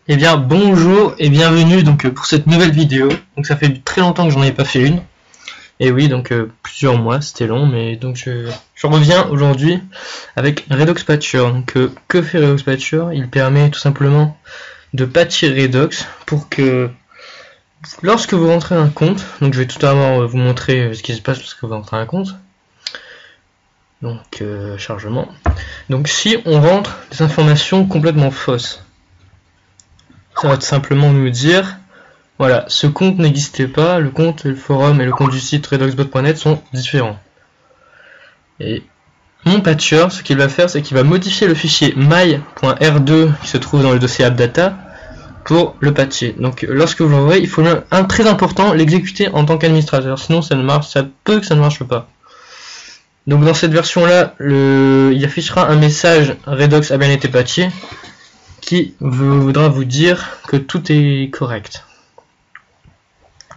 Eh bien bonjour et bienvenue donc pour cette nouvelle vidéo. Donc ça fait très longtemps que j'en ai pas fait une. Et oui, donc plusieurs mois, c'était long, mais donc je reviens aujourd'hui avec Redox Patcher. Donc que fait Redox Patcher? Il permet tout simplement de patcher Redox pour que lorsque vous rentrez un compte, donc je vais tout d'abord vous montrer ce qui se passe lorsque vous rentrez un compte. Donc chargement. Donc si on rentre des informations complètement fausses, ça va tout simplement nous dire voilà, ce compte n'existait pas, le compte, le forum et le compte du site redoxbot.net sont différents. Et mon patcher, ce qu'il va faire, c'est qu'il va modifier le fichier my.r2 qui se trouve dans le dossier appdata pour le patcher. Donc lorsque vous l'envoyez, il faut très important, l'exécuter en tant qu'administrateur, sinon ça peut que ça ne marche pas. Donc dans cette version là, il affichera un message Redox a bien été patché qui voudra vous dire que tout est correct.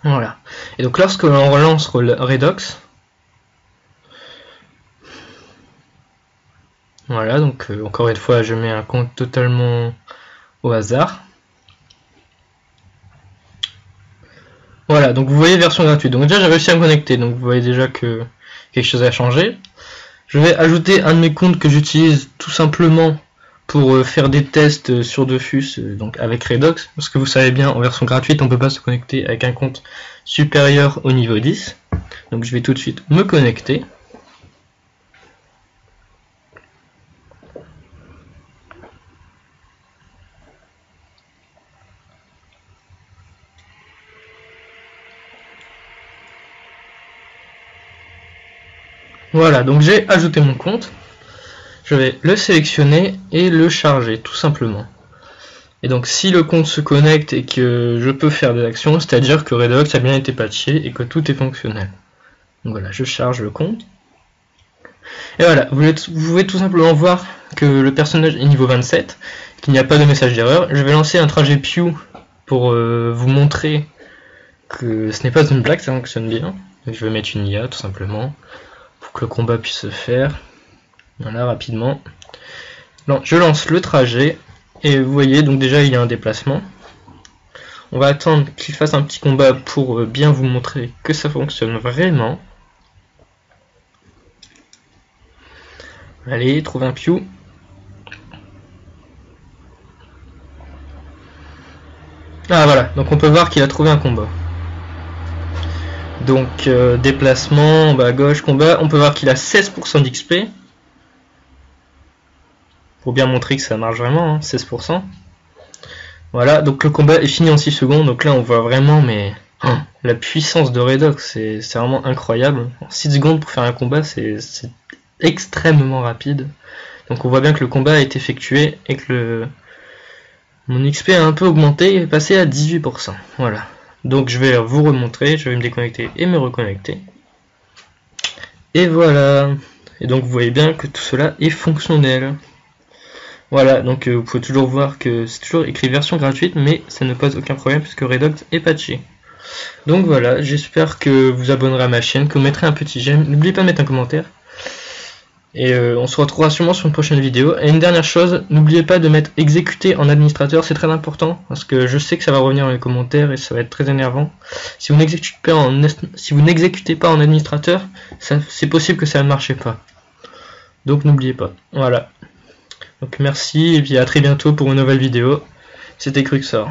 Voilà. Et donc lorsque l'on relance Redox, voilà, donc encore une fois je mets un compte totalement au hasard. Voilà, donc vous voyez version gratuite. Donc déjà j'ai réussi à me connecter, donc vous voyez déjà que quelque chose a changé. Je vais ajouter un de mes comptes que j'utilise tout simplement pour faire des tests sur Dofus, donc avec Redox, parce que vous savez bien, en version gratuite, on ne peut pas se connecter avec un compte supérieur au niveau 10. Donc je vais tout de suite me connecter. Voilà, donc j'ai ajouté mon compte. Je vais le sélectionner et le charger, tout simplement. Et donc si le compte se connecte et que je peux faire des actions, c'est-à-dire que Redox a bien été patché et que tout est fonctionnel. Donc voilà, je charge le compte. Et voilà, vous pouvez tout simplement voir que le personnage est niveau 27, qu'il n'y a pas de message d'erreur. Je vais lancer un trajet Pew pour vous montrer que ce n'est pas une blague, ça fonctionne bien. Donc je vais mettre une IA tout simplement pour que le combat puisse se faire. Voilà, rapidement. Non, je lance le trajet. Et vous voyez, donc déjà il y a un déplacement. On va attendre qu'il fasse un petit combat pour bien vous montrer que ça fonctionne vraiment. Allez, trouve un Pew. Ah voilà, donc on peut voir qu'il a trouvé un combat. Donc déplacement, bas à gauche, combat, on peut voir qu'il a 16% d'XP. Pour bien montrer que ça marche vraiment, hein, 16%. Voilà, donc le combat est fini en 6 secondes, donc là on voit vraiment la puissance de Redox, c'est vraiment incroyable. En 6 secondes pour faire un combat, c'est extrêmement rapide. Donc on voit bien que le combat a été effectué et que mon XP a un peu augmenté, est passé à 18%. Voilà, donc je vais vous remontrer, je vais me déconnecter et me reconnecter. Et voilà, et donc vous voyez bien que tout cela est fonctionnel. Voilà, donc vous pouvez toujours voir que c'est toujours écrit version gratuite, mais ça ne pose aucun problème puisque Redox est patché. Donc voilà, j'espère que vous abonnerez à ma chaîne, que vous mettrez un petit j'aime, n'oubliez pas de mettre un commentaire. Et on se retrouvera sûrement sur une prochaine vidéo. Et une dernière chose, n'oubliez pas de mettre exécuter en administrateur, c'est très important, parce que je sais que ça va revenir dans les commentaires et ça va être très énervant. Si vous n'exécutez pas en administrateur, c'est possible que ça ne marche pas. Donc n'oubliez pas. Voilà. Donc merci et puis à très bientôt pour une nouvelle vidéo. C'était Cruxor.